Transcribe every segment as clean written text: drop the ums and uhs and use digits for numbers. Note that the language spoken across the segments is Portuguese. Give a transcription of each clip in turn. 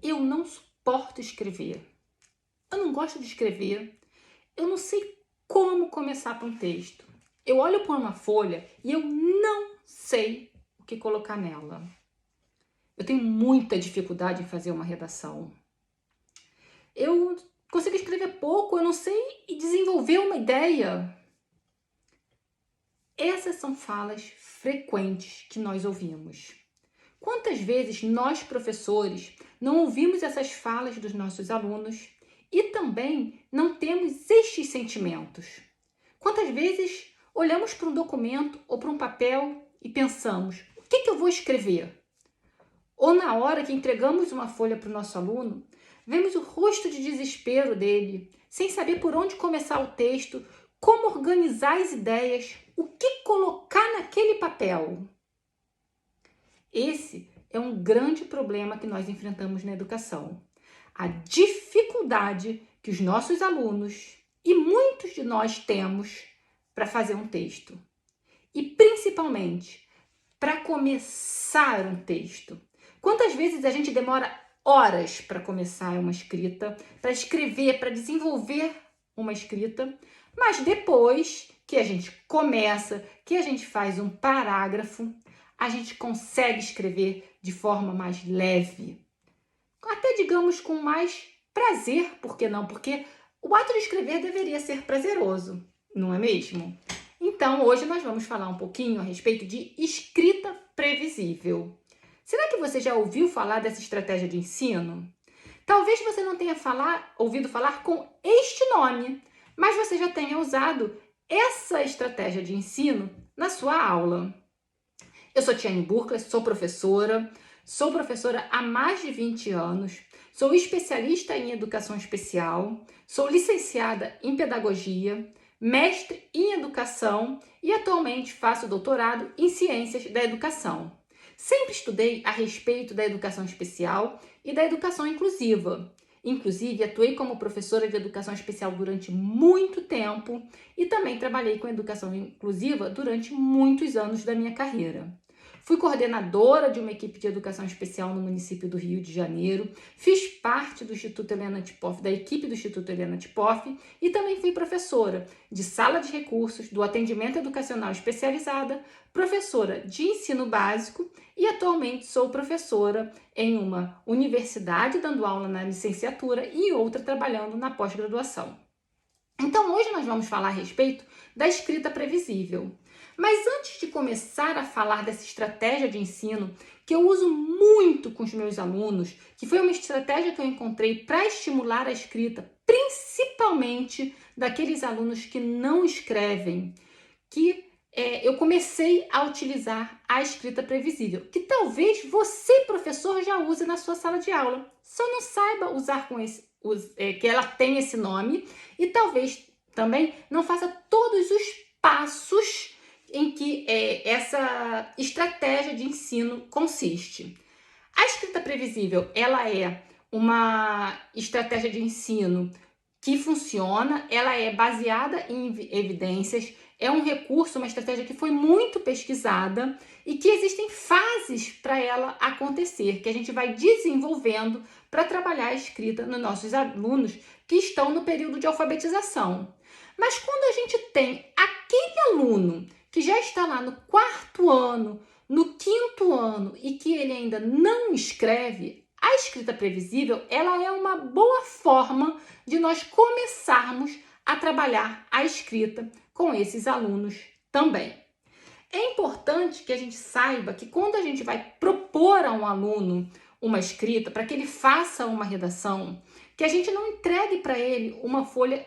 Eu não suporto escrever. Eu não gosto de escrever. Eu não sei como começar para um texto. Eu olho para uma folha e eu não sei o que colocar nela. Eu tenho muita dificuldade em fazer uma redação. Eu consigo escrever pouco, eu não sei desenvolver uma ideia. Essas são falas frequentes que nós ouvimos. Quantas vezes nós, professores, não ouvimos essas falas dos nossos alunos e também não temos estes sentimentos? Quantas vezes olhamos para um documento ou para um papel e pensamos, o que eu vou escrever? Ou na hora que entregamos uma folha para o nosso aluno, vemos o rosto de desespero dele, sem saber por onde começar o texto, como organizar as ideias, o que colocar naquele papel. Esse é um grande problema que nós enfrentamos na educação. A dificuldade que os nossos alunos e muitos de nós temos para fazer um texto. E principalmente, para começar um texto. Quantas vezes a gente demora horas para começar uma escrita, para escrever, para desenvolver uma escrita, mas depois que a gente começa, que a gente faz um parágrafo, a gente consegue escrever de forma mais leve. Até, digamos, com mais prazer, por que não? Porque o ato de escrever deveria ser prazeroso, não é mesmo? Então, hoje nós vamos falar um pouquinho a respeito de escrita previsível. Será que você já ouviu falar dessa estratégia de ensino? Talvez você não tenha ouvido falar com este nome, mas você já tenha usado essa estratégia de ensino na sua aula. Eu sou Tiane Burkle, sou professora há mais de 20 anos, sou especialista em educação especial, sou licenciada em pedagogia, mestre em educação e atualmente faço doutorado em ciências da educação. Sempre estudei a respeito da educação especial e da educação inclusiva. Inclusive, atuei como professora de educação especial durante muito tempo e também trabalhei com educação inclusiva durante muitos anos da minha carreira. Fui coordenadora de uma equipe de educação especial no município do Rio de Janeiro, fiz parte do Instituto Helena Tippoff, da equipe do Instituto Helena Tippoff e também fui professora de sala de recursos, do atendimento educacional especializada, professora de ensino básico e atualmente sou professora em uma universidade dando aula na licenciatura e outra trabalhando na pós-graduação. Então, hoje nós vamos falar a respeito da escrita previsível. Mas antes de começar a falar dessa estratégia de ensino, que eu uso muito com os meus alunos, que foi uma estratégia que eu encontrei para estimular a escrita, principalmente daqueles alunos que não escrevem, eu comecei a utilizar a escrita previsível, que talvez você, professor, já use na sua sala de aula. Só não saiba usar que ela tem esse nome e talvez também não faça todos os passos em que essa estratégia de ensino consiste. A escrita previsível, ela é uma estratégia de ensino que funciona, ela é baseada em evidências, é um recurso, uma estratégia que foi muito pesquisada e que existem fases para ela acontecer, que a gente vai desenvolvendo para trabalhar a escrita nos nossos alunos que estão no período de alfabetização. Mas quando a gente tem aquele aluno que já está lá no 4º ano, no 5º ano e que ele ainda não escreve, a escrita previsível ela é uma boa forma de nós começarmos a trabalhar a escrita com esses alunos também. É importante que a gente saiba que quando a gente vai propor a um aluno uma escrita, para que ele faça uma redação, que a gente não entregue para ele uma folha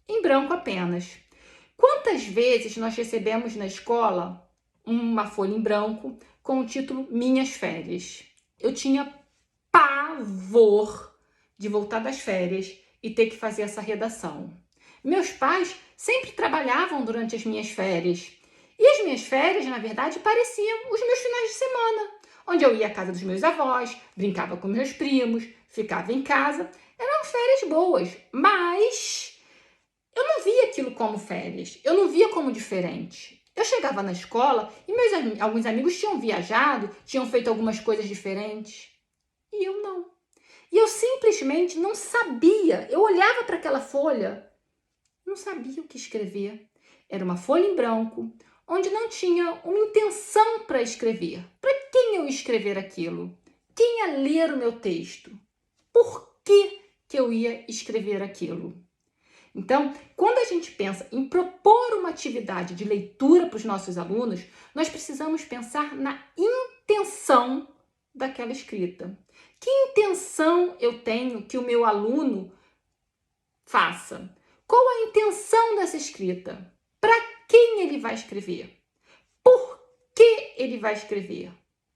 em branco apenas. Quantas vezes nós recebemos na escola uma folha em branco com o título Minhas Férias? Eu tinha pavor de voltar das férias e ter que fazer essa redação. Meus pais sempre trabalhavam durante as minhas férias. E as minhas férias, na verdade, pareciam os meus finais de semana, onde eu ia à casa dos meus avós, brincava com meus primos, ficava em casa. Eram férias boas, mas eu não via aquilo como férias, eu não via como diferente. Eu chegava na escola e alguns amigos tinham viajado, tinham feito algumas coisas diferentes. E eu não. E eu simplesmente não sabia. Eu olhava para aquela folha, não sabia o que escrever. Era uma folha em branco, onde não tinha uma intenção para escrever. Para quem eu ia escrever aquilo? Quem ia ler o meu texto? Por que eu ia escrever aquilo? Então, quando a gente pensa em propor uma atividade de leitura para os nossos alunos, nós precisamos pensar na intenção daquela escrita. Que intenção eu tenho que o meu aluno faça? Qual a intenção dessa escrita? Para quem ele vai escrever? Por que ele vai escrever?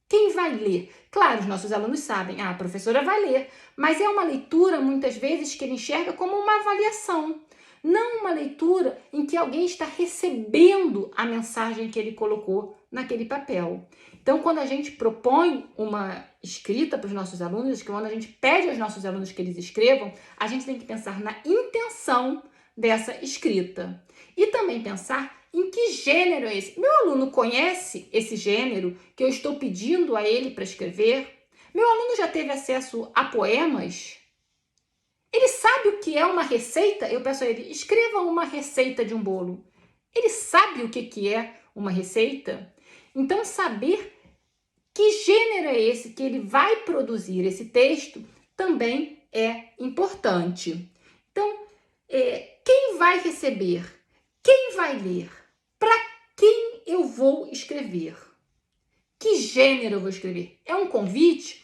Quem vai ler? Claro, os nossos alunos sabem, a professora vai ler, mas é uma leitura, muitas vezes, que ele enxerga como uma avaliação. Não uma leitura em que alguém está recebendo a mensagem que ele colocou naquele papel. Então, quando a gente propõe uma escrita para os nossos alunos, quando a gente pede aos nossos alunos que eles escrevam, a gente tem que pensar na intenção dessa escrita. E também pensar em que gênero é esse. Meu aluno conhece esse gênero que eu estou pedindo a ele para escrever? Meu aluno já teve acesso a poemas? Ele sabe o que é uma receita? Eu peço a ele, escreva uma receita de um bolo. Ele sabe o que é uma receita? Então, saber que gênero é esse que ele vai produzir esse texto também é importante. Então, quem vai receber? Quem vai ler? Para quem eu vou escrever? Que gênero eu vou escrever? É um convite?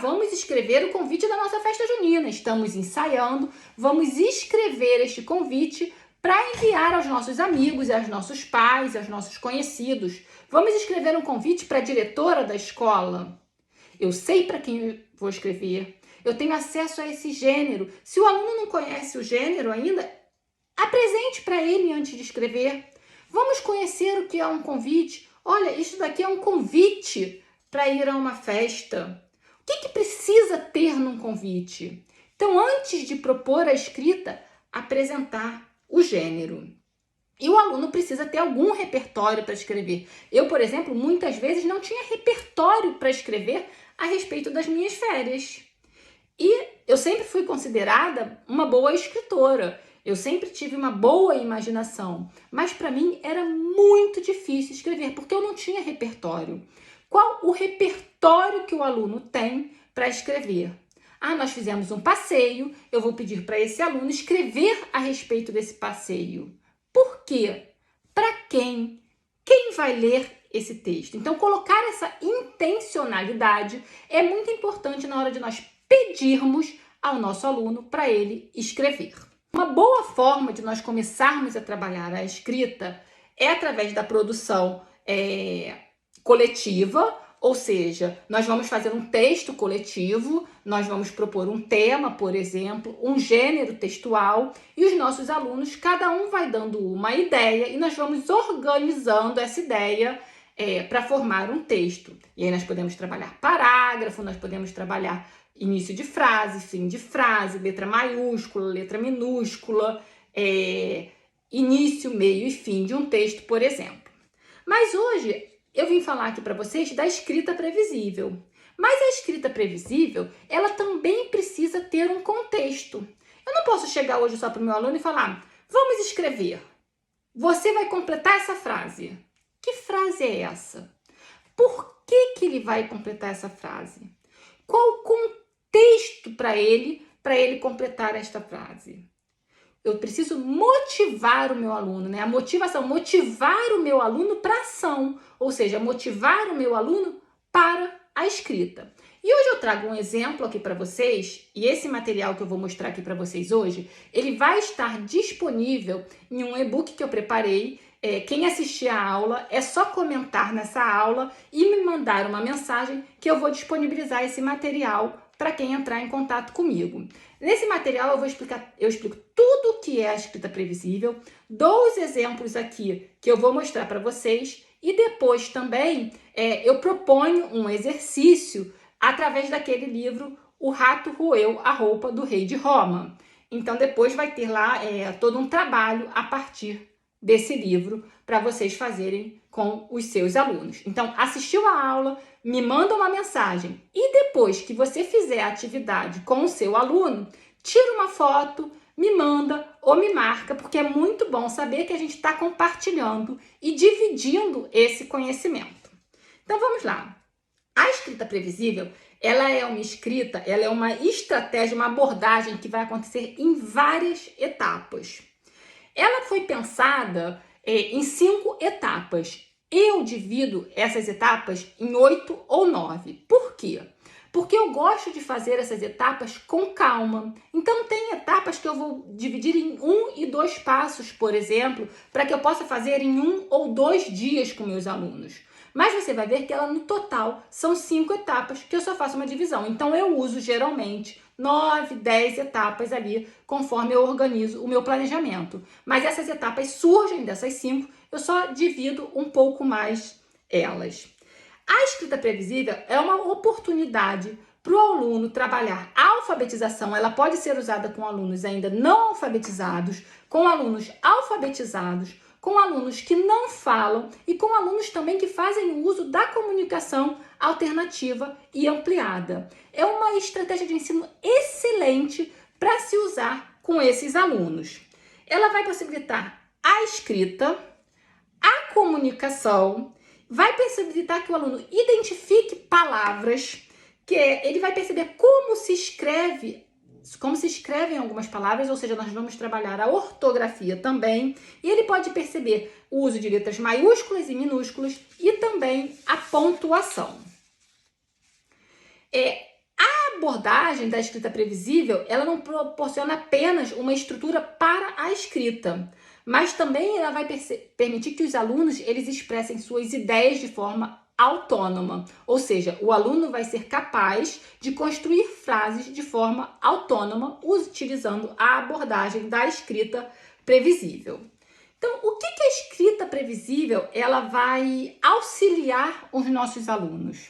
Vamos escrever o convite da nossa festa junina. Estamos ensaiando, vamos escrever este convite para enviar aos nossos amigos, aos nossos pais, aos nossos conhecidos. Vamos escrever um convite para a diretora da escola. Eu sei para quem eu vou escrever. Eu tenho acesso a esse gênero. Se o aluno não conhece o gênero ainda, apresente para ele antes de escrever. Vamos conhecer o que é um convite. Olha, isso daqui é um convite para ir a uma festa. O que precisa ter num convite? Então, antes de propor a escrita, apresentar o gênero. E o aluno precisa ter algum repertório para escrever. Eu, por exemplo, muitas vezes não tinha repertório para escrever a respeito das minhas férias. E eu sempre fui considerada uma boa escritora. Eu sempre tive uma boa imaginação, mas para mim era muito difícil escrever, porque eu não tinha repertório. Qual o repertório que o aluno tem para escrever? Nós fizemos um passeio, eu vou pedir para esse aluno escrever a respeito desse passeio. Por quê? Para quem? Quem vai ler esse texto? Então, colocar essa intencionalidade é muito importante na hora de nós pedirmos ao nosso aluno para ele escrever. Uma boa forma de nós começarmos a trabalhar a escrita é através da produção coletiva, ou seja, nós vamos fazer um texto coletivo, nós vamos propor um tema, por exemplo, um gênero textual, e os nossos alunos, cada um vai dando uma ideia e nós vamos organizando essa ideia para formar um texto. E aí nós podemos trabalhar parágrafo, nós podemos trabalhar início de frase, fim de frase, letra maiúscula, letra minúscula, início, meio e fim de um texto, por exemplo. Mas hoje eu vim falar aqui para vocês da escrita previsível. Mas a escrita previsível, ela também precisa ter um contexto. Eu não posso chegar hoje só para o meu aluno e falar, vamos escrever. Você vai completar essa frase. Que frase é essa? Por que ele vai completar essa frase? Qual o contexto para ele completar esta frase? Eu preciso motivar o meu aluno, né? A motivação, motivar o meu aluno para ação, ou seja, motivar o meu aluno para a escrita. E hoje eu trago um exemplo aqui para vocês, e esse material que eu vou mostrar aqui para vocês hoje, ele vai estar disponível em um e-book que eu preparei. Quem assistir a aula é só comentar nessa aula e me mandar uma mensagem que eu vou disponibilizar esse material para quem entrar em contato comigo. Nesse material eu explico tudo o que é a escrita previsível, dou os exemplos aqui que eu vou mostrar para vocês e depois também eu proponho um exercício através daquele livro O Rato Roeu a Roupa do Rei de Roma. Então depois vai ter lá todo um trabalho a partir desse livro para vocês fazerem com os seus alunos. Então assistiu a aula, me manda uma mensagem e depois que você fizer a atividade com o seu aluno, tira uma foto, me manda ou me marca, porque é muito bom saber que a gente está compartilhando e dividindo esse conhecimento. Então vamos lá. A escrita previsível, ela é uma estratégia, uma abordagem que vai acontecer em várias etapas. Ela foi pensada em 5 etapas. Eu divido essas etapas em 8 ou 9. Por quê? Porque eu gosto de fazer essas etapas com calma. Então, tem etapas que eu vou dividir em 1 e 2 passos, por exemplo, para que eu possa fazer em 1 ou 2 dias com meus alunos. Mas você vai ver que ela, no total, são 5 etapas que eu só faço uma divisão. Então, eu uso, geralmente, 9, 10 etapas ali, conforme eu organizo o meu planejamento. Mas essas etapas surgem dessas 5, eu só divido um pouco mais elas. A escrita previsível é uma oportunidade para o aluno trabalhar a alfabetização. Ela pode ser usada com alunos ainda não alfabetizados, com alunos alfabetizados, com alunos que não falam e com alunos também que fazem uso da comunicação alternativa e ampliada. É uma estratégia de ensino excelente para se usar com esses alunos. Ela vai possibilitar a escrita, a comunicação, vai possibilitar que o aluno identifique palavras, que ele vai perceber como se escrevem algumas palavras, ou seja, nós vamos trabalhar a ortografia também, e ele pode perceber o uso de letras maiúsculas e minúsculas e também a pontuação. A abordagem da escrita previsível, ela não proporciona apenas uma estrutura para a escrita, mas também ela vai permitir que os alunos eles expressem suas ideias de forma autônoma, ou seja, o aluno vai ser capaz de construir frases de forma autônoma utilizando a abordagem da escrita previsível. Então, o que a escrita previsível ela vai auxiliar os nossos alunos?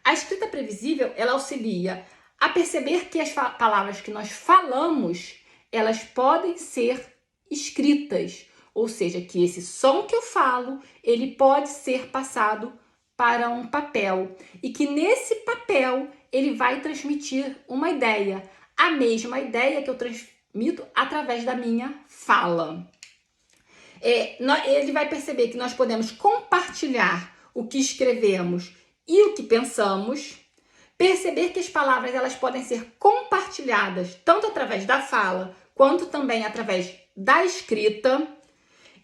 A escrita previsível ela auxilia a perceber que as palavras que nós falamos, elas podem ser escritas, ou seja, que esse som que eu falo, ele pode ser passado para um papel e que nesse papel ele vai transmitir uma ideia, a mesma ideia que eu transmito através da minha fala. Ele vai perceber que nós podemos compartilhar o que escrevemos e o que pensamos, perceber que as palavras elas podem ser compartilhadas tanto através da fala quanto também através da escrita.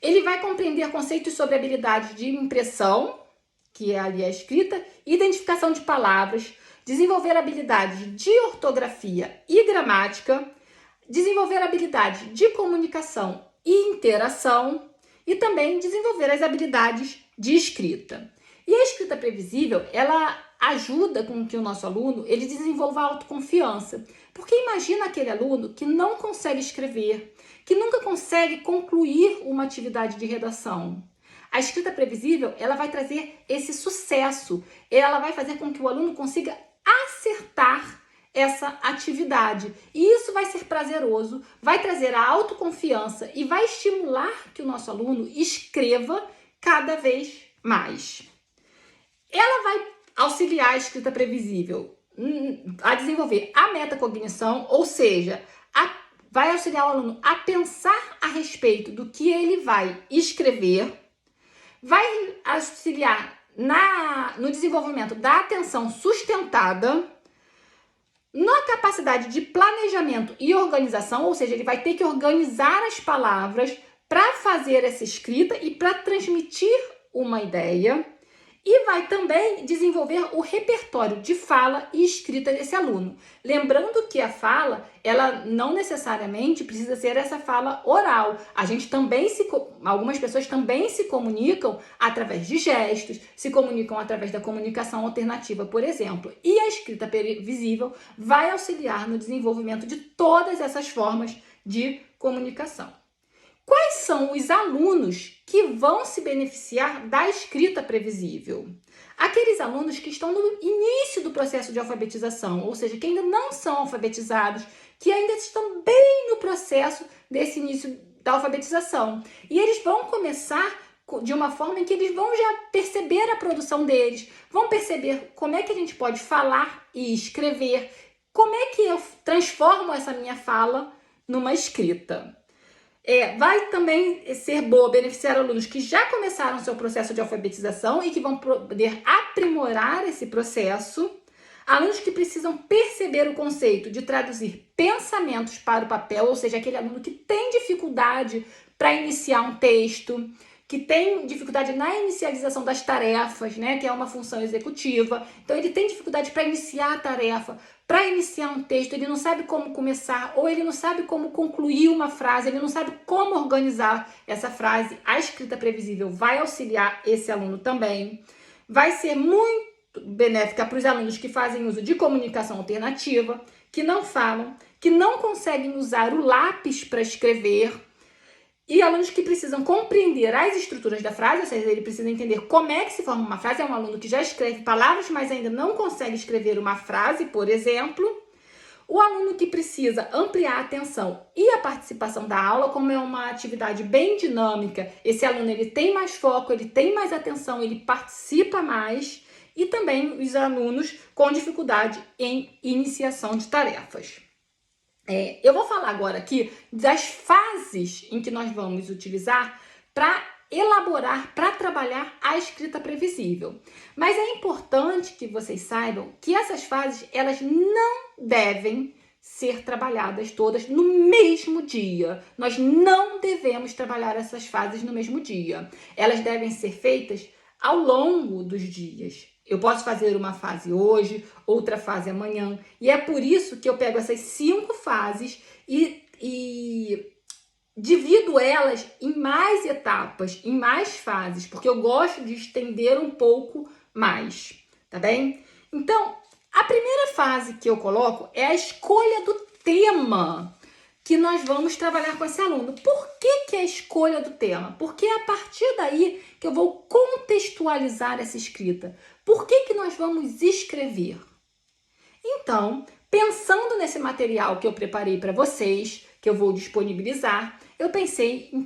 Ele vai compreender conceitos sobre habilidades de impressão, que é ali a escrita, identificação de palavras, desenvolver habilidades de ortografia e gramática, desenvolver habilidades de comunicação e interação e também desenvolver as habilidades de escrita. E a escrita previsível, ela ajuda com que o nosso aluno ele desenvolva autoconfiança. Porque imagina aquele aluno que não consegue escrever, que nunca consegue concluir uma atividade de redação. A escrita previsível, ela vai trazer esse sucesso. Ela vai fazer com que o aluno consiga acertar essa atividade. E isso vai ser prazeroso, vai trazer a autoconfiança e vai estimular que o nosso aluno escreva cada vez mais. Ela vai auxiliar a escrita previsível a desenvolver a metacognição, ou seja, vai auxiliar o aluno a pensar a respeito do que ele vai escrever, vai auxiliar no desenvolvimento da atenção sustentada, na capacidade de planejamento e organização, ou seja, ele vai ter que organizar as palavras para fazer essa escrita e para transmitir uma ideia. E vai também desenvolver o repertório de fala e escrita desse aluno. Lembrando que a fala, ela não necessariamente precisa ser essa fala oral. Algumas pessoas também se comunicam através de gestos, se comunicam através da comunicação alternativa, por exemplo. E a escrita previsível vai auxiliar no desenvolvimento de todas essas formas de comunicação. Quais são os alunos que vão se beneficiar da escrita previsível? Aqueles alunos que estão no início do processo de alfabetização, ou seja, que ainda não são alfabetizados, que ainda estão bem no processo desse início da alfabetização. E eles vão começar de uma forma em que eles vão já perceber a produção deles, vão perceber como é que a gente pode falar e escrever, como é que eu transformo essa minha fala numa escrita. Vai também ser boa beneficiar alunos que já começaram seu processo de alfabetização e que vão poder aprimorar esse processo. Alunos que precisam perceber o conceito de traduzir pensamentos para o papel, ou seja, aquele aluno que tem dificuldade para iniciar um texto, que tem dificuldade na inicialização das tarefas, né, que é uma função executiva. Então, ele tem dificuldade para iniciar a tarefa, para iniciar um texto, ele não sabe como começar, ou ele não sabe como concluir uma frase, ele não sabe como organizar essa frase. A escrita previsível vai auxiliar esse aluno também. Vai ser muito benéfica para os alunos que fazem uso de comunicação alternativa, que não falam, que não conseguem usar o lápis para escrever, e alunos que precisam compreender as estruturas da frase, ou seja, ele precisa entender como é que se forma uma frase. É um aluno que já escreve palavras, mas ainda não consegue escrever uma frase, por exemplo. O aluno que precisa ampliar a atenção e a participação da aula, como é uma atividade bem dinâmica, esse aluno ele tem mais foco, ele tem mais atenção, ele participa mais. E também os alunos com dificuldade em iniciação de tarefas. Eu vou falar agora aqui das fases em que nós vamos utilizar para elaborar, para trabalhar a escrita previsível. Mas é importante que vocês saibam que essas fases, elas não devem ser trabalhadas todas no mesmo dia. Nós não devemos trabalhar essas fases no mesmo dia. Elas devem ser feitas ao longo dos dias. Eu posso fazer uma fase hoje, outra fase amanhã. E é por isso que eu pego essas 5 fases e divido elas em mais etapas, em mais fases, porque eu gosto de estender um pouco mais, tá bem? Então, a primeira fase que eu coloco é a escolha do tema que nós vamos trabalhar com esse aluno. Por que a escolha do tema? Porque é a partir daí que eu vou contextualizar essa escrita. Por que nós vamos escrever? Então, pensando nesse material que eu preparei para vocês, que eu vou disponibilizar, eu pensei em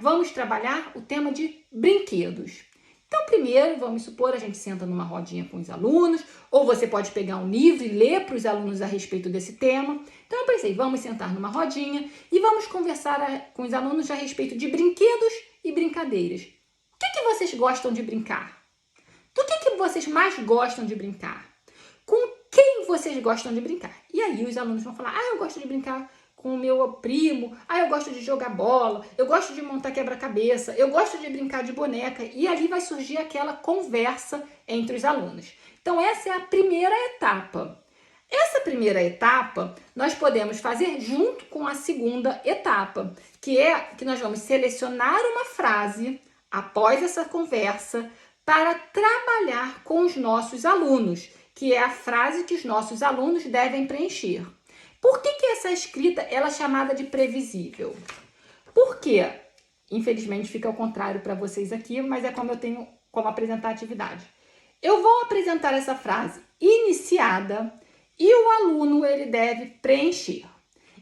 vamos trabalhar o tema de brinquedos. Então, primeiro, vamos supor, a gente senta numa rodinha com os alunos, ou você pode pegar um livro e ler para os alunos a respeito desse tema. Então, eu pensei, vamos sentar numa rodinha e vamos conversar com os alunos a respeito de brinquedos e brincadeiras. O que vocês gostam de brincar? Do que vocês mais gostam de brincar? Com quem vocês gostam de brincar? E aí os alunos vão falar, eu gosto de brincar com o meu primo, eu gosto de jogar bola, eu gosto de montar quebra-cabeça, eu gosto de brincar de boneca. E ali vai surgir aquela conversa entre os alunos. Então essa é a primeira etapa. Essa primeira etapa nós podemos fazer junto com a segunda etapa, que é que nós vamos selecionar uma frase após essa conversa para trabalhar com os nossos alunos, que é a frase que os nossos alunos devem preencher. Por que essa escrita ela é chamada de previsível? Porque, infelizmente, fica ao contrário para vocês aqui, mas é como eu tenho como apresentar a atividade. Eu vou apresentar essa frase iniciada e o aluno ele deve preencher.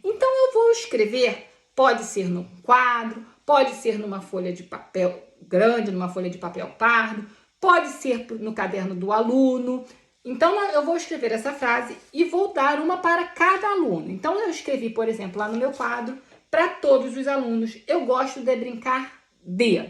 Então, eu vou escrever, pode ser num quadro, pode ser numa folha de papel grande, numa folha de papel pardo, pode ser no caderno do aluno. Então, eu vou escrever essa frase e vou dar uma para cada aluno. Então, eu escrevi, por exemplo, lá no meu quadro, para todos os alunos, eu gosto de brincar de.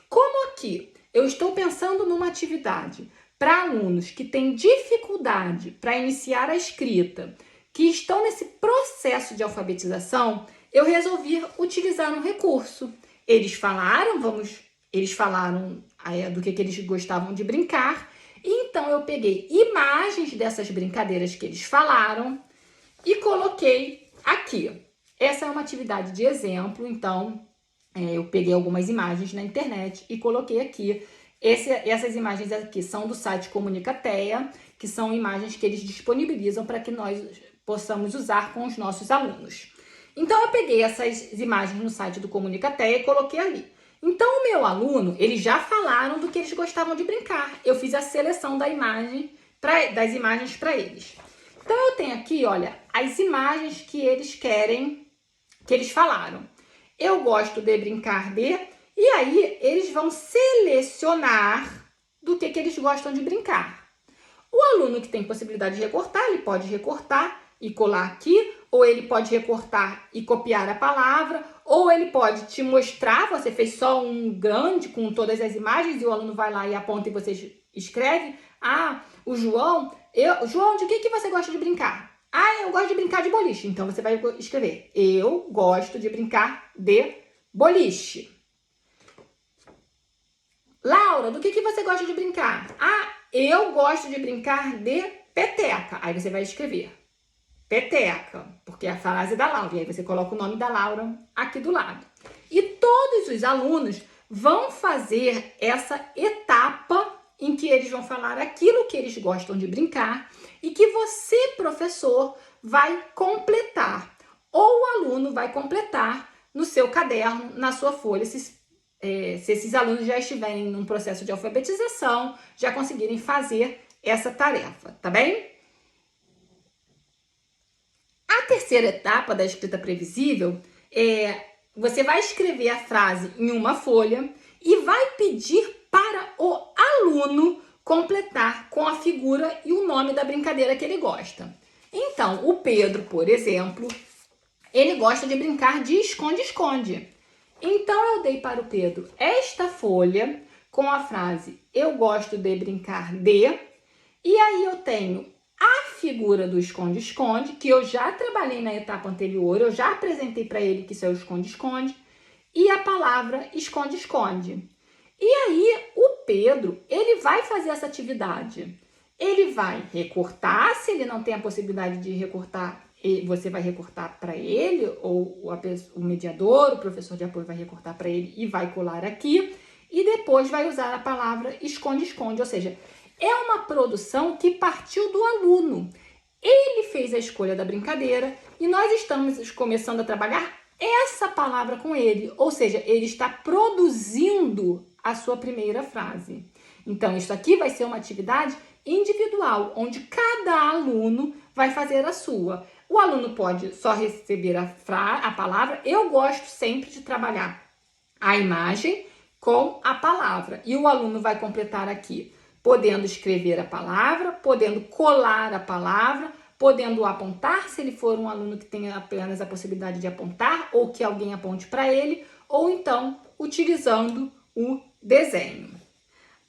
Como aqui eu estou pensando numa atividade para alunos que têm dificuldade para iniciar a escrita, que estão nesse processo de alfabetização, eu resolvi utilizar um recurso. Eles falaram do que eles gostavam de brincar. Então, eu peguei imagens dessas brincadeiras que eles falaram e coloquei aqui. Essa é uma atividade de exemplo, então eu peguei algumas imagens na internet e coloquei aqui. Essas imagens aqui são do site Comunicateia, que são imagens que eles disponibilizam para que nós possamos usar com os nossos alunos. Então, eu peguei essas imagens no site do Comunicateia e coloquei ali. Então, o meu aluno, eles já falaram do que eles gostavam de brincar. Eu fiz a seleção das imagens para eles. Então, eu tenho aqui, olha, as imagens que eles querem, que eles falaram. Eu gosto de brincar de, E aí, eles vão selecionar do que eles gostam de brincar. O aluno que tem possibilidade de recortar, ele pode recortar e colar aqui, ou ele pode recortar e copiar a palavra, ou ele pode te mostrar, você fez só um grande com todas as imagens e o aluno vai lá e aponta e você escreve. Ah, o João, João, de que você gosta de brincar? Ah, eu gosto de brincar de boliche. Então, você vai escrever, eu gosto de brincar de boliche. Laura, do que você gosta de brincar? Ah, eu gosto de brincar de peteca. Aí você vai escrever peteca, porque é a frase da Laura. E aí você coloca o nome da Laura aqui do lado. E todos os alunos vão fazer essa etapa em que eles vão falar aquilo que eles gostam de brincar e que você, professor, vai completar. Ou o aluno vai completar no seu caderno, na sua folha, se esses alunos já estiverem num processo de alfabetização, já conseguirem fazer essa tarefa, tá bem? A terceira etapa da escrita previsível você vai escrever a frase em uma folha e vai pedir para o aluno completar com a figura e o nome da brincadeira que ele gosta. Então, o Pedro, por exemplo, ele gosta de brincar de esconde-esconde. Então, eu dei para o Pedro esta folha com a frase eu gosto de brincar de, e aí eu tenho a figura do esconde-esconde, que eu já trabalhei na etapa anterior, eu já apresentei para ele que isso é o esconde-esconde, e a palavra esconde-esconde. E aí, o Pedro, ele vai fazer essa atividade. Ele vai recortar, se ele não tem a possibilidade de recortar, você vai recortar para ele, ou o mediador, o professor de apoio vai recortar para ele e vai colar aqui, e depois vai usar a palavra esconde-esconde, ou seja, é uma produção que partiu do aluno. Ele fez a escolha da brincadeira e nós estamos começando a trabalhar essa palavra com ele, ou seja, ele está produzindo a sua primeira frase. Então, isso aqui vai ser uma atividade individual, onde cada aluno vai fazer a sua. O aluno pode só receber a palavra. Eu gosto sempre de trabalhar a imagem com a palavra. E o aluno vai completar aqui, podendo escrever a palavra, podendo colar a palavra, podendo apontar, se ele for um aluno que tenha apenas a possibilidade de apontar, ou que alguém aponte para ele, ou então utilizando o desenho.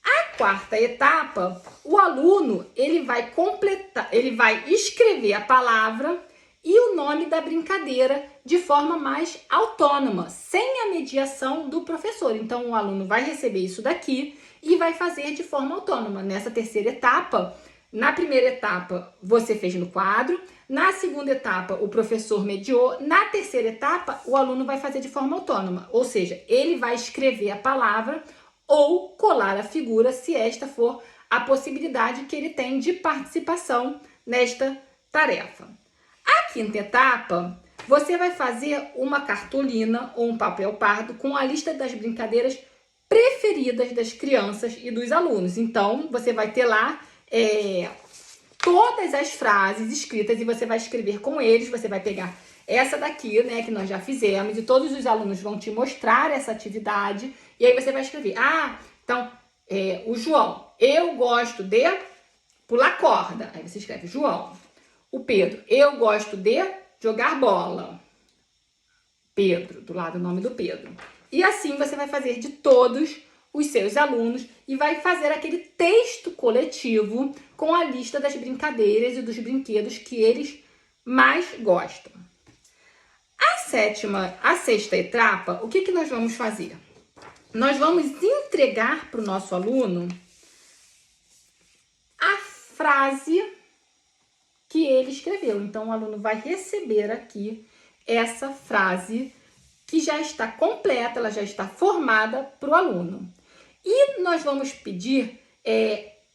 A quarta etapa, o aluno ele vai completar, ele vai escrever a palavra e o nome da brincadeira de forma mais autônoma, sem a mediação do professor. Então, o aluno vai receber isso daqui e vai fazer de forma autônoma. Nessa terceira etapa, na primeira etapa, você fez no quadro. Na segunda etapa, o professor mediou. Na terceira etapa, o aluno vai fazer de forma autônoma. Ou seja, ele vai escrever a palavra ou colar a figura, se esta for a possibilidade que ele tem de participação nesta tarefa. A quinta etapa, você vai fazer uma cartolina ou um papel pardo com a lista das brincadeiras preferidas das crianças e dos alunos. Então, você vai ter lá todas as frases escritas e você vai escrever com eles. Você vai pegar essa daqui, né, que nós já fizemos, e todos os alunos vão te mostrar essa atividade. E aí você vai escrever, então, o João, eu gosto de pular corda. Aí você escreve, João. O Pedro, eu gosto de jogar bola. Pedro, do lado o nome do Pedro. E assim você vai fazer de todos os seus alunos e vai fazer aquele texto coletivo com a lista das brincadeiras e dos brinquedos que eles mais gostam. A sexta etapa, o que nós vamos fazer? Nós vamos entregar para o nosso aluno a frase que ele escreveu. Então, o aluno vai receber aqui essa frase que já está completa, ela já está formada para o aluno. E nós vamos pedir,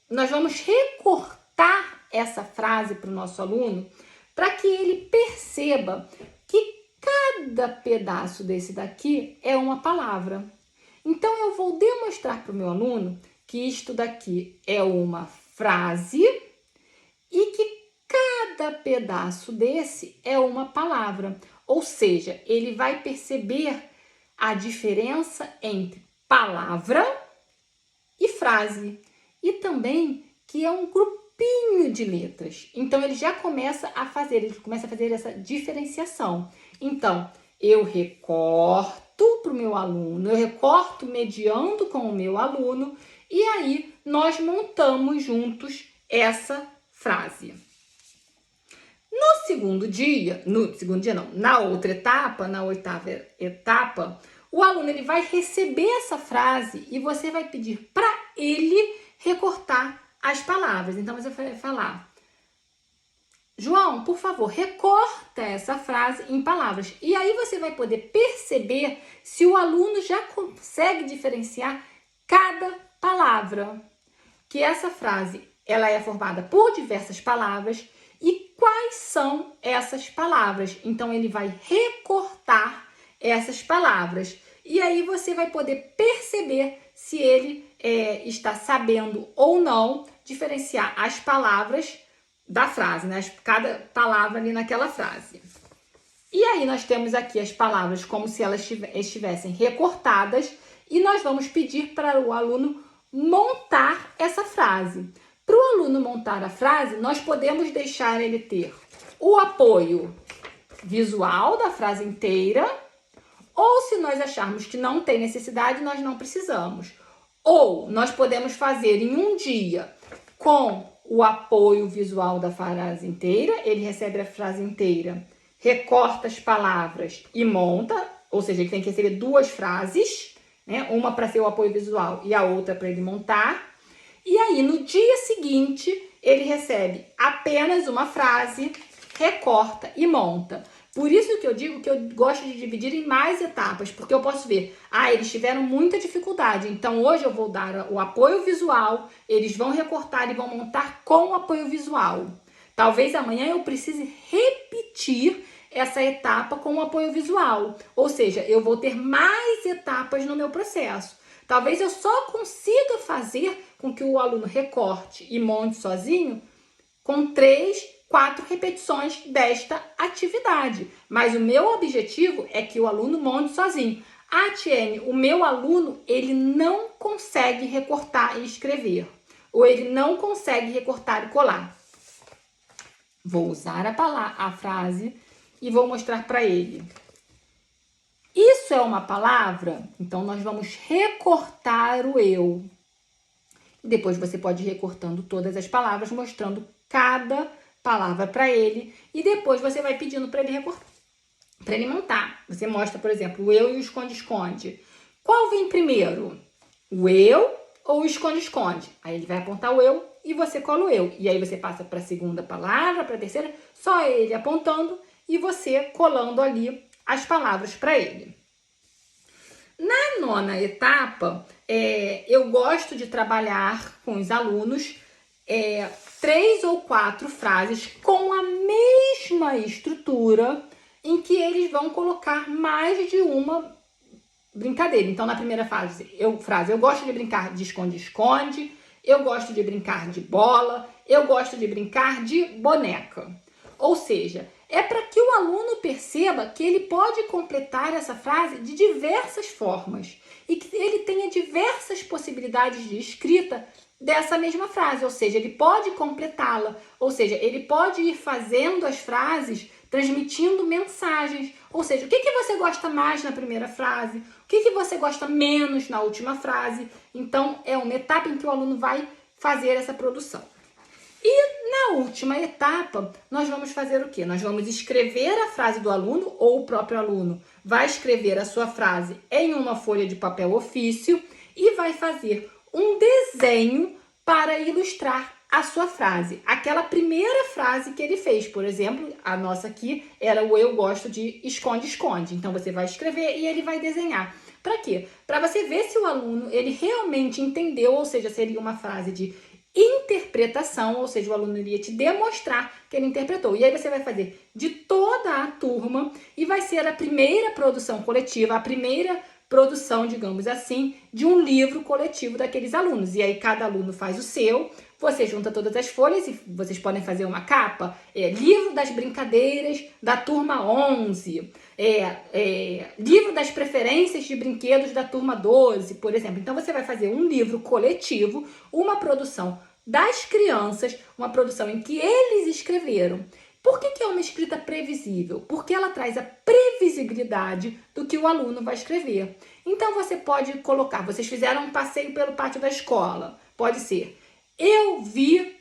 nós vamos recortar essa frase para o nosso aluno para que ele perceba que cada pedaço desse daqui é uma palavra. Então, eu vou demonstrar para o meu aluno que isto daqui é uma frase e que cada pedaço desse é uma palavra. Ou seja, ele vai perceber a diferença entre palavra e frase. E também que é um grupinho de letras. Então, ele já começa a fazer essa diferenciação. Então, eu recorto para o meu aluno, eu recorto mediando com o meu aluno, e aí nós montamos juntos essa frase. Na outra etapa, na oitava etapa, o aluno ele vai receber essa frase e você vai pedir para ele recortar as palavras. Então, você vai falar: João, por favor, recorta essa frase em palavras. E aí você vai poder perceber se o aluno já consegue diferenciar cada palavra. Que essa frase, ela é formada por diversas palavras. E quais são essas palavras? Então, ele vai recortar essas palavras. E aí você vai poder perceber se ele está sabendo ou não diferenciar as palavras da frase, né? Cada palavra ali naquela frase. E aí nós temos aqui as palavras como se elas estivessem recortadas e nós vamos pedir para o aluno montar essa frase. Para o aluno montar a frase, nós podemos deixar ele ter o apoio visual da frase inteira, ou se nós acharmos que não tem necessidade, nós não precisamos. Ou nós podemos fazer em um dia com o apoio visual da frase inteira, ele recebe a frase inteira, recorta as palavras e monta, ou seja, ele tem que receber duas frases, né? Uma para ser o apoio visual e a outra para ele montar. E aí, no dia seguinte, ele recebe apenas uma frase, recorta e monta. Por isso que eu digo que eu gosto de dividir em mais etapas, porque eu posso ver, eles tiveram muita dificuldade, então hoje eu vou dar o apoio visual, eles vão recortar e vão montar com o apoio visual. Talvez amanhã eu precise repetir essa etapa com o apoio visual, ou seja, eu vou ter mais etapas no meu processo. Talvez eu só consiga fazer com que o aluno recorte e monte sozinho com 3, 4 repetições desta atividade. Mas o meu objetivo é que o aluno monte sozinho. Tiene, o meu aluno, ele não consegue recortar e escrever. Ou ele não consegue recortar e colar. Vou usar a frase e vou mostrar para ele. Isso é uma palavra? Então, nós vamos recortar o eu. Depois você pode ir recortando todas as palavras, mostrando cada palavra para ele. E depois você vai pedindo para ele recortar, para ele montar. Você mostra, por exemplo, o eu e o esconde-esconde. Qual vem primeiro? O eu ou o esconde-esconde? Aí ele vai apontar o eu e você cola o eu. E aí você passa para a segunda palavra, para a terceira, só ele apontando e você colando ali as palavras para ele. Na nona etapa, eu gosto de trabalhar com os alunos 3 ou 4 frases com a mesma estrutura em que eles vão colocar mais de uma brincadeira. Então, na primeira frase, eu gosto de brincar de esconde-esconde, eu gosto de brincar de bola, eu gosto de brincar de boneca. Ou seja, é para que o aluno perceba que ele pode completar essa frase de diversas formas e que ele tenha diversas possibilidades de escrita dessa mesma frase, ou seja, ele pode completá-la, ou seja, ele pode ir fazendo as frases, transmitindo mensagens, ou seja, o que você gosta mais na primeira frase, o que você gosta menos na última frase. Então, é uma etapa em que o aluno vai fazer essa produção. E na última etapa, nós vamos fazer o quê? Nós vamos escrever a frase do aluno, ou o próprio aluno vai escrever a sua frase em uma folha de papel ofício e vai fazer um desenho para ilustrar a sua frase. Aquela primeira frase que ele fez, por exemplo, a nossa aqui era o eu gosto de esconde-esconde. Então, você vai escrever e ele vai desenhar. Para quê? Para você ver se o aluno ele realmente entendeu, ou seja, seria uma frase de interpretação, ou seja, o aluno iria te demonstrar que ele interpretou. E aí você vai fazer de toda a turma e vai ser a primeira produção coletiva, a primeira produção, digamos assim, de um livro coletivo daqueles alunos. E aí cada aluno faz o seu, você junta todas as folhas e vocês podem fazer uma capa. Livro das brincadeiras da turma 11. Livro das preferências de brinquedos da turma 12, por exemplo. Então, você vai fazer um livro coletivo, uma produção das crianças, uma produção em que eles escreveram. Por que é uma escrita previsível? Porque ela traz a previsibilidade do que o aluno vai escrever. Então, você pode colocar, vocês fizeram um passeio pelo pátio da escola. Pode ser, eu vi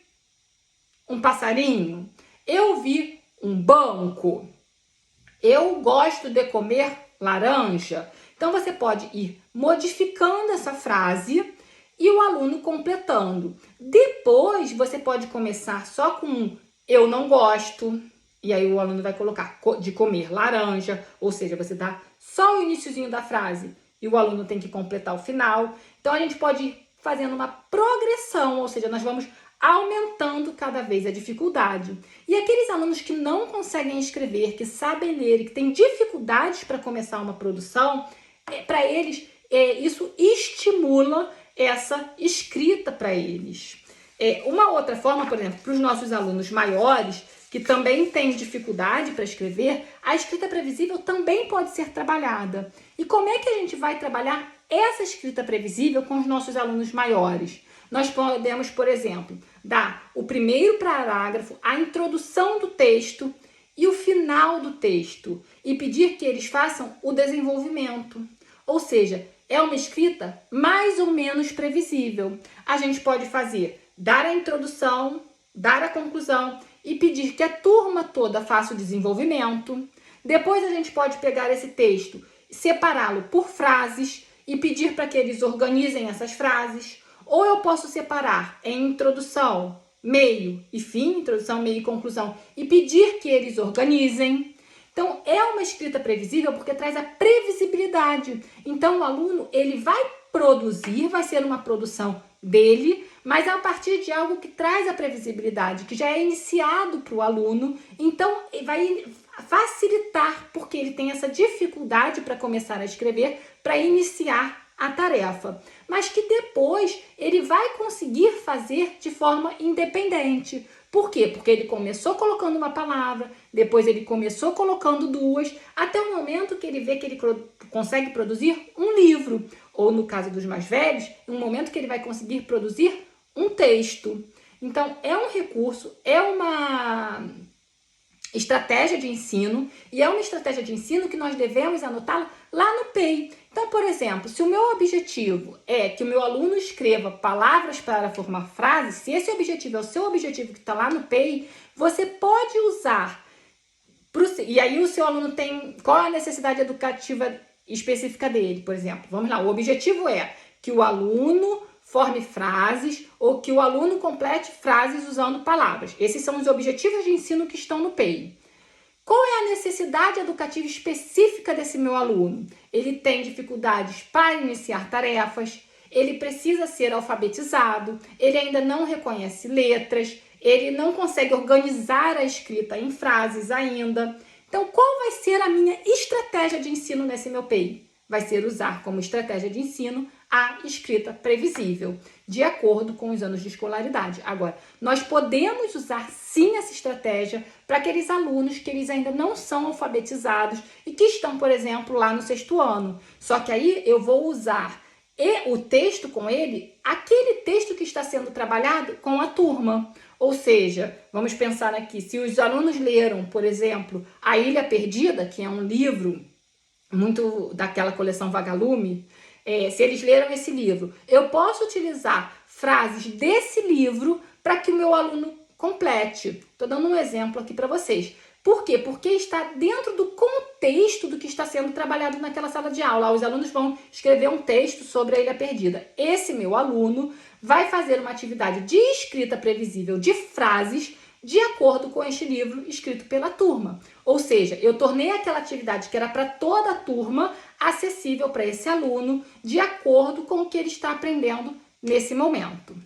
um passarinho, eu vi um banco, eu gosto de comer laranja. Então, você pode ir modificando essa frase e o aluno completando. Depois, você pode começar só com eu não gosto, e aí o aluno vai colocar de comer laranja, ou seja, você dá só o iniciozinho da frase e o aluno tem que completar o final. Então, a gente pode ir fazendo uma progressão, ou seja, nós vamos aumentando cada vez a dificuldade. E aqueles alunos que não conseguem escrever, que sabem ler e que têm dificuldades para começar uma produção, para eles, isso estimula essa escrita para eles. Uma outra forma, por exemplo, para os nossos alunos maiores, que também têm dificuldade para escrever, a escrita previsível também pode ser trabalhada. E como é que a gente vai trabalhar essa escrita previsível com os nossos alunos maiores? Nós podemos, por exemplo, dar o primeiro parágrafo, a introdução do texto e o final do texto e pedir que eles façam o desenvolvimento. Ou seja, é uma escrita mais ou menos previsível. A gente pode fazer, dar a introdução, dar a conclusão e pedir que a turma toda faça o desenvolvimento. Depois a gente pode pegar esse texto, separá-lo por frases e pedir para que eles organizem essas frases. Ou eu posso separar em introdução, meio e fim, introdução, meio e conclusão, e pedir que eles organizem. Então, é uma escrita previsível porque traz a previsibilidade. Então, o aluno, ele vai produzir, vai ser uma produção dele, mas a partir de algo que traz a previsibilidade, que já é iniciado para o aluno. Então, vai facilitar, porque ele tem essa dificuldade para começar a escrever, para iniciar a tarefa, mas que depois ele vai conseguir fazer de forma independente. Por quê? Porque ele começou colocando uma palavra, depois ele começou colocando duas, até o momento que ele vê que ele consegue produzir um livro, ou no caso dos mais velhos, um momento que ele vai conseguir produzir um texto. Então, é um recurso, é uma estratégia de ensino, e é uma estratégia de ensino que nós devemos anotá-la lá no PEI. Então, por exemplo, se o meu objetivo é que o meu aluno escreva palavras para formar frases, se esse objetivo é o seu objetivo que está lá no PEI, você pode usar, e aí o seu aluno tem, qual a necessidade educativa específica dele, por exemplo? Vamos lá, o objetivo é que o aluno forme frases ou que o aluno complete frases usando palavras. Esses são os objetivos de ensino que estão no PEI. Qual é a necessidade educativa específica desse meu aluno? Ele tem dificuldades para iniciar tarefas, ele precisa ser alfabetizado, ele ainda não reconhece letras, ele não consegue organizar a escrita em frases ainda. Então, qual vai ser a minha estratégia de ensino nesse meu PEI? Vai ser usar como estratégia de ensino a escrita previsível, de acordo com os anos de escolaridade. Agora, nós podemos usar sim essa estratégia para aqueles alunos que eles ainda não são alfabetizados e que estão, por exemplo, lá no 6º ano. Só que aí eu vou usar o texto com ele, aquele texto que está sendo trabalhado com a turma. Ou seja, vamos pensar aqui, se os alunos leram, por exemplo, A Ilha Perdida, que é um livro muito daquela coleção Vagalume, se eles leram esse livro, eu posso utilizar frases desse livro para que o meu aluno complete. Estou dando um exemplo aqui para vocês. Por quê? Porque está dentro do contexto do que está sendo trabalhado naquela sala de aula. Os alunos vão escrever um texto sobre a Ilha Perdida. Esse meu aluno vai fazer uma atividade de escrita previsível de frases de acordo com este livro escrito pela turma. Ou seja, eu tornei aquela atividade que era para toda a turma acessível para esse aluno de acordo com o que ele está aprendendo nesse momento.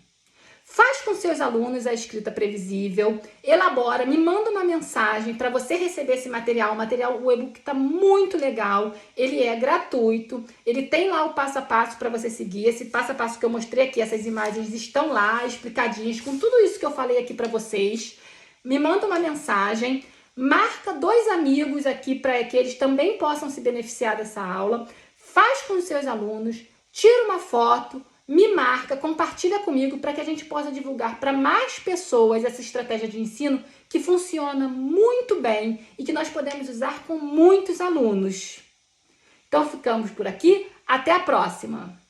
Faz com seus alunos a escrita previsível, elabora, me manda uma mensagem para você receber esse material. O e-book está muito legal, ele é gratuito, ele tem lá o passo a passo para você seguir. Esse passo a passo que eu mostrei aqui, essas imagens estão lá explicadinhas com tudo isso que eu falei aqui para vocês. Me manda uma mensagem, marca 2 amigos aqui para que eles também possam se beneficiar dessa aula. Faz com os seus alunos, tira uma foto, me marca, compartilha comigo para que a gente possa divulgar para mais pessoas essa estratégia de ensino que funciona muito bem e que nós podemos usar com muitos alunos. Então ficamos por aqui, até a próxima!